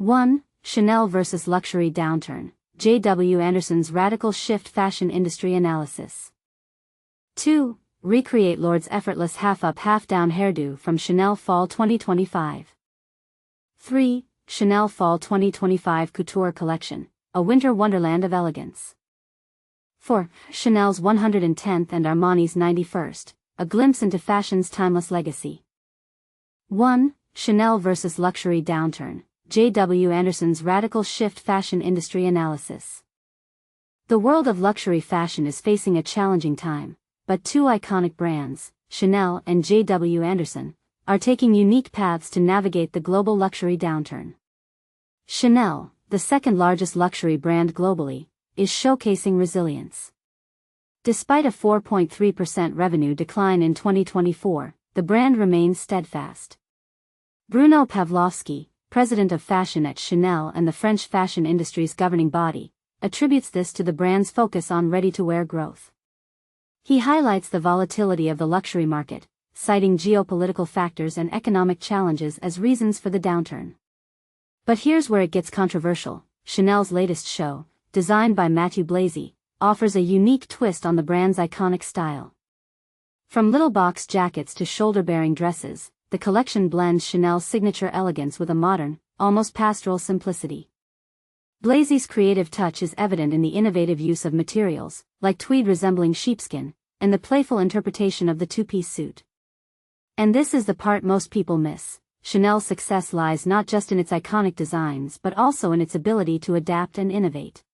1. Chanel vs. Luxury Downturn, J.W. Anderson's Radical Shift Fashion Industry Analysis. 2. Recreate Lorde's effortless half-up half-down hairdo from Chanel Fall 2025. 3. Chanel Fall 2025 Couture Collection, a winter wonderland of elegance. 4. Chanel's 110th and Armani's 91st, a glimpse into fashion's timeless legacy. 1. Chanel vs. Luxury Downturn, J.W. Anderson's Radical Shift Fashion Industry Analysis. The world of luxury fashion is facing a challenging time, but two iconic brands, Chanel and J.W. Anderson, are taking unique paths to navigate the global luxury downturn. Chanel, the second largest luxury brand globally, is showcasing resilience. Despite a 4.3% revenue decline in 2024, the brand remains steadfast. Bruno Pavlovsky, president of fashion at Chanel and the French fashion industry's governing body, attributes this to the brand's focus on ready-to-wear growth. He highlights the volatility of the luxury market, citing geopolitical factors and economic challenges as reasons for the downturn. But here's where it gets controversial. Chanel's latest show, designed by Matthieu Blazy, offers a unique twist on the brand's iconic style. From little box jackets to shoulder-bearing dresses, the collection blends Chanel's signature elegance with a modern, almost pastoral simplicity. Blazy's creative touch is evident in the innovative use of materials, like tweed resembling sheepskin, and the playful interpretation of the two-piece suit. And this is the part most people miss. Chanel's success lies not just in its iconic designs but also in its ability to adapt and innovate.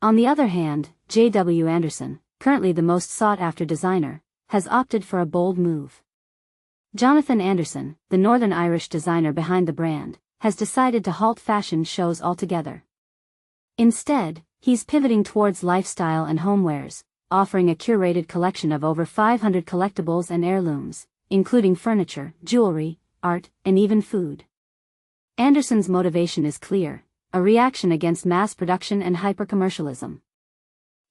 On the other hand, J.W. Anderson, currently the most sought-after designer, has opted for a bold move. Jonathan Anderson, the Northern Irish designer behind the brand, has decided to halt fashion shows altogether. Instead, he's pivoting towards lifestyle and homewares, offering a curated collection of over 500 collectibles and heirlooms, including furniture, jewelry, art, and even food. Anderson's motivation is clear: a reaction against mass production and hyper-commercialism.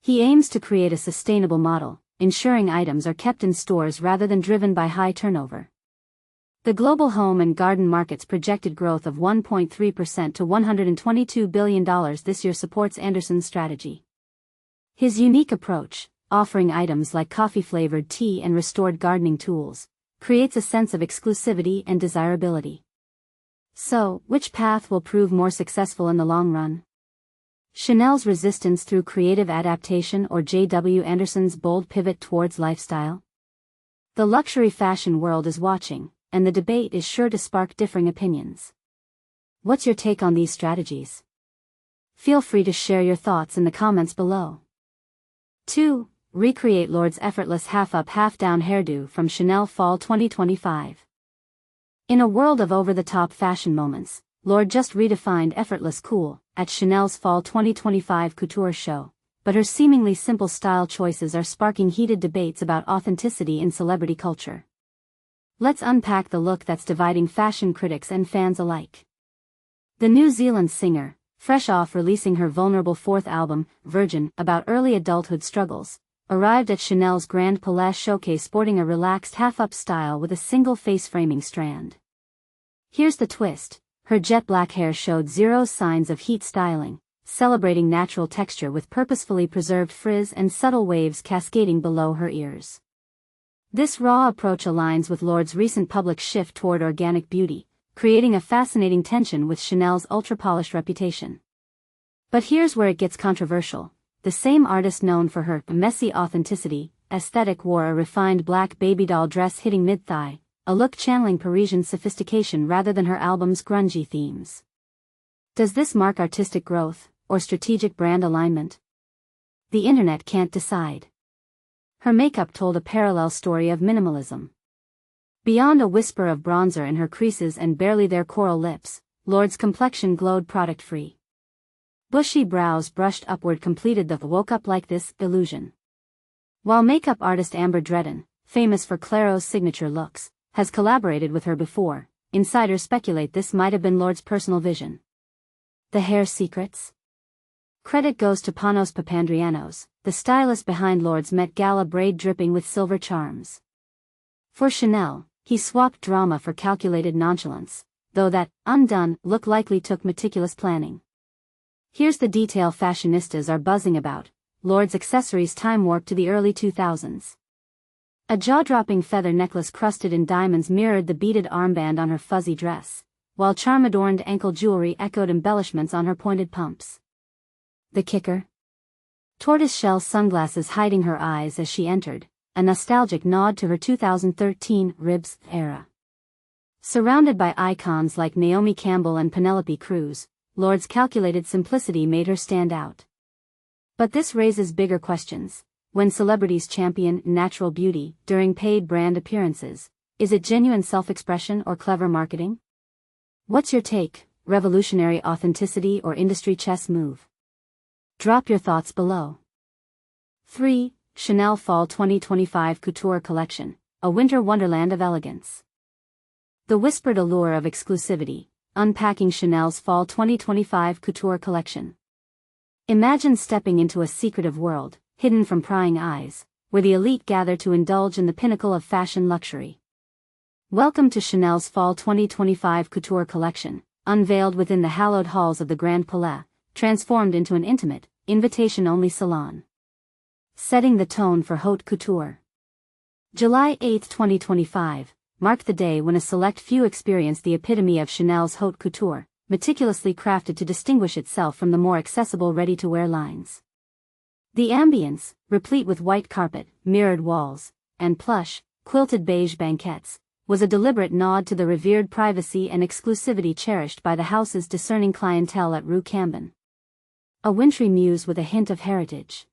He aims to create a sustainable model, ensuring items are kept in stores rather than driven by high turnover. The global home and garden market's projected growth of 1.3% to $122 billion this year supports Anderson's strategy. His unique approach, offering items like coffee-flavored tea and restored gardening tools, creates a sense of exclusivity and desirability. So, which path will prove more successful in the long run? Chanel's resistance through creative adaptation or J.W. Anderson's bold pivot towards lifestyle? The luxury fashion world is watching, and the debate is sure to spark differing opinions. What's your take on these strategies? Feel free to share your thoughts in the comments below. 2. Recreate Lorde's effortless half-up half-down hairdo from Chanel Fall 2025. In a world of over-the-top fashion moments, Lorde just redefined effortless cool at Chanel's Fall 2025 Couture show, but her seemingly simple style choices are sparking heated debates about authenticity in celebrity culture. Let's unpack the look that's dividing fashion critics and fans alike. The New Zealand singer, fresh off releasing her vulnerable fourth album, Virgin, about early adulthood struggles, arrived at Chanel's Grand Palais showcase sporting a relaxed half-up style with a single face-framing strand. Here's the twist: her jet-black hair showed zero signs of heat styling, celebrating natural texture with purposefully preserved frizz and subtle waves cascading below her ears. This raw approach aligns with Lorde's recent public shift toward organic beauty, creating a fascinating tension with Chanel's ultra-polished reputation. But here's where it gets controversial. The same artist known for her messy authenticity aesthetic wore a refined black baby doll dress hitting mid-thigh, a look channeling Parisian sophistication rather than her album's grungy themes. Does this mark artistic growth, or strategic brand alignment? The internet can't decide. Her makeup told a parallel story of minimalism. Beyond a whisper of bronzer in her creases and barely there coral lips, Lorde's complexion glowed product-free. Bushy brows brushed upward completed the "woke up like this" illusion. While makeup artist Amber Dredden, famous for Claire's signature looks, has collaborated with her before, insiders speculate this might have been Lorde's personal vision. The hair secrets? Credit goes to Panos Papandreouos, the stylist behind Lorde's Met Gala braid dripping with silver charms. For Chanel, he swapped drama for calculated nonchalance, though that, undone, look likely took meticulous planning. Here's the detail fashionistas are buzzing about: Lorde's accessories time warp to the early 2000s. A jaw-dropping feather necklace crusted in diamonds mirrored the beaded armband on her fuzzy dress, while charm-adorned ankle jewelry echoed embellishments on her pointed pumps. The kicker? Tortoiseshell sunglasses hiding her eyes as she entered, a nostalgic nod to her 2013 Ribs era. Surrounded by icons like Naomi Campbell and Penelope Cruz, Lorde's calculated simplicity made her stand out. But this raises bigger questions. When celebrities champion natural beauty during paid brand appearances, is it genuine self-expression or clever marketing? What's your take? Revolutionary authenticity or industry chess move? Drop your thoughts below. 3. Chanel Fall 2025 Couture Collection, a winter wonderland of elegance. The whispered allure of exclusivity, unpacking Chanel's Fall 2025 Couture Collection. Imagine stepping into a secretive world, hidden from prying eyes, where the elite gather to indulge in the pinnacle of fashion luxury. Welcome to Chanel's Fall 2025 Couture Collection, unveiled within the hallowed halls of the Grand Palais, transformed into an intimate, invitation-only salon. Setting the tone for haute couture. July 8, 2025, marked the day when a select few experienced the epitome of Chanel's haute couture, meticulously crafted to distinguish itself from the more accessible ready-to-wear lines. The ambience, replete with white carpet, mirrored walls, and plush, quilted beige banquettes, was a deliberate nod to the revered privacy and exclusivity cherished by the house's discerning clientele at Rue Cambon. A wintry muse with a hint of heritage.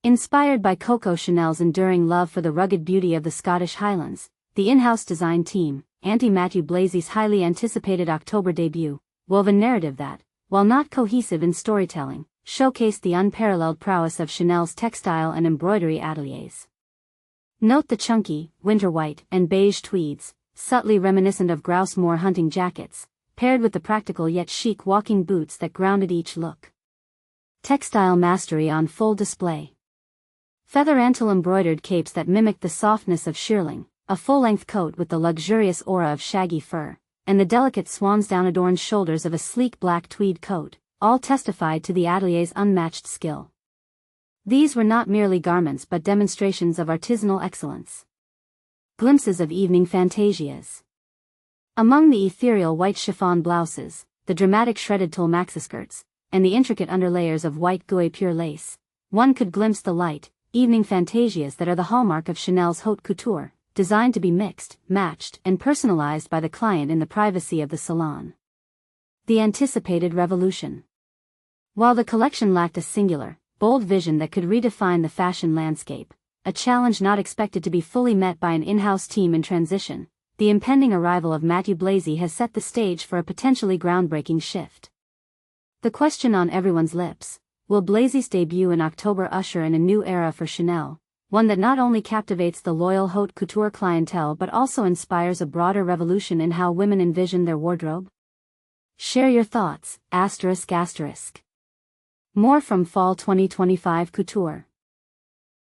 Inspired by Coco Chanel's enduring love for the rugged beauty of the Scottish Highlands, the in-house design team, Matthieu Blazy's highly anticipated October debut, wove a narrative that, while not cohesive in storytelling, showcased the unparalleled prowess of Chanel's textile and embroidery ateliers. Note the chunky, winter white and beige tweeds, subtly reminiscent of grouse moor hunting jackets, paired with the practical yet chic walking boots that grounded each look. Textile mastery on full display. Feather antle embroidered capes that mimicked the softness of shearling, a full-length coat with the luxurious aura of shaggy fur, and the delicate swansdown adorned shoulders of a sleek black tweed coat, all testified to the atelier's unmatched skill. These were not merely garments but demonstrations of artisanal excellence. Glimpses of evening fantasias. Among the ethereal white chiffon blouses, the dramatic shredded tulle maxi-skirts, and the intricate underlayers of white gué pure lace, one could glimpse the light, evening fantasias that are the hallmark of Chanel's haute couture, designed to be mixed, matched, and personalized by the client in the privacy of the salon. The anticipated revolution. While the collection lacked a singular, bold vision that could redefine the fashion landscape, a challenge not expected to be fully met by an in-house team in transition, the impending arrival of Matthieu Blazy has set the stage for a potentially groundbreaking shift. The question on everyone's lips: will Blazy's debut in October usher in a new era for Chanel, one that not only captivates the loyal haute couture clientele but also inspires a broader revolution in how women envision their wardrobe? Share your thoughts, ****. More from Fall 2025 Couture.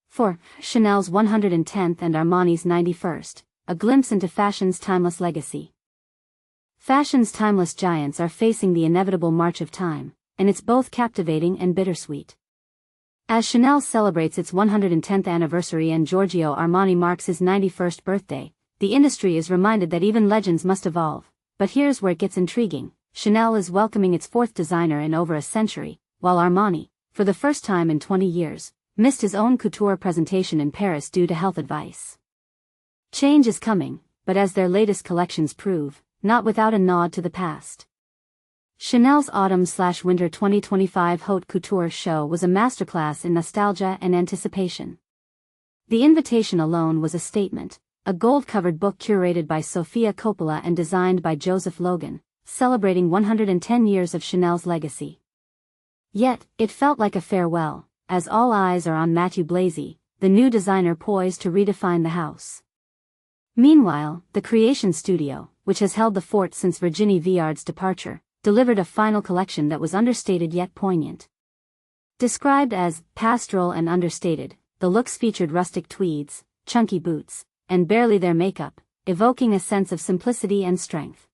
4. Chanel's 110th and Armani's 91st, a glimpse into fashion's timeless legacy. Fashion's timeless giants are facing the inevitable march of time, and it's both captivating and bittersweet. As Chanel celebrates its 110th anniversary and Giorgio Armani marks his 91st birthday, the industry is reminded that even legends must evolve. But here's where it gets intriguing: Chanel is welcoming its fourth designer in over a century, while Armani, for the first time in 20 years, missed his own couture presentation in Paris due to health advice. Change is coming, but as their latest collections prove, not without a nod to the past. Chanel's Autumn/Winter 2025 Haute Couture show was a masterclass in nostalgia and anticipation. The invitation alone was a statement, a gold-covered book curated by Sofia Coppola and designed by Joseph Logan, celebrating 110 years of Chanel's legacy. Yet, it felt like a farewell, as all eyes are on Matthieu Blazy, the new designer poised to redefine the house. Meanwhile, the creation studio, which has held the fort since Virginie Viard's departure, delivered a final collection that was understated yet poignant. Described as pastoral and understated, the looks featured rustic tweeds, chunky boots, and barely their makeup, evoking a sense of simplicity and strength.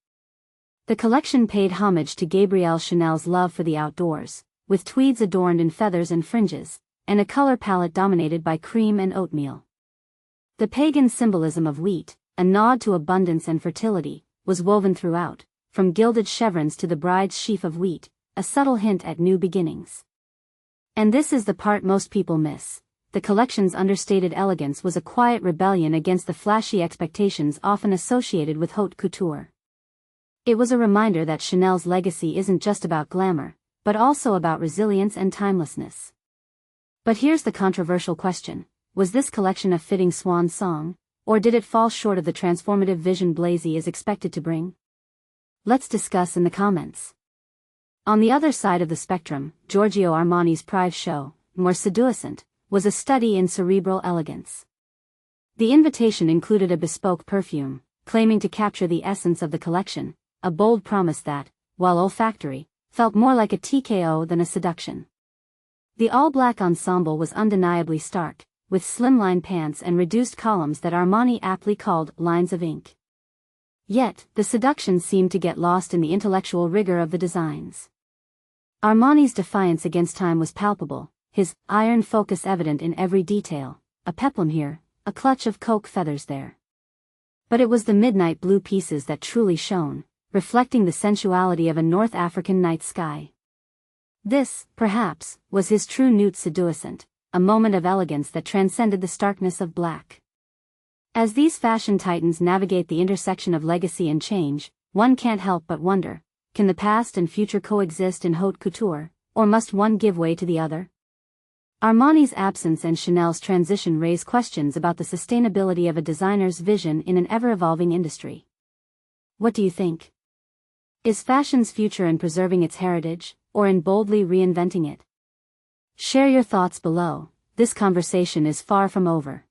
The collection paid homage to Gabrielle Chanel's love for the outdoors, with tweeds adorned in feathers and fringes, and a color palette dominated by cream and oatmeal. The pagan symbolism of wheat, a nod to abundance and fertility, was woven throughout, from gilded chevrons to the bride's sheaf of wheat, a subtle hint at new beginnings. And this is the part most people miss. The collection's understated elegance was a quiet rebellion against the flashy expectations often associated with haute couture. It was a reminder that Chanel's legacy isn't just about glamour, but also about resilience and timelessness. But here's the controversial question: was this collection a fitting swan song, or did it fall short of the transformative vision Blazy is expected to bring? Let's discuss in the comments. On the other side of the spectrum, Giorgio Armani's Prive show, more seduisant, was a study in cerebral elegance. The invitation included a bespoke perfume, claiming to capture the essence of the collection, a bold promise that, while olfactory, felt more like a TKO than a seduction. The all-black ensemble was undeniably stark, with slimline pants and reduced columns that Armani aptly called lines of ink. Yet, the seduction seemed to get lost in the intellectual rigor of the designs. Armani's defiance against time was palpable, his iron focus evident in every detail, a peplum here, a clutch of coke feathers there. But it was the midnight blue pieces that truly shone, reflecting the sensuality of a North African night sky. This, perhaps, was his true nude seduisant, a moment of elegance that transcended the starkness of black. As these fashion titans navigate the intersection of legacy and change, one can't help but wonder, can the past and future coexist in haute couture, or must one give way to the other? Armani's absence and Chanel's transition raise questions about the sustainability of a designer's vision in an ever-evolving industry. What do you think? Is fashion's future in preserving its heritage, or in boldly reinventing it? Share your thoughts below. This conversation is far from over.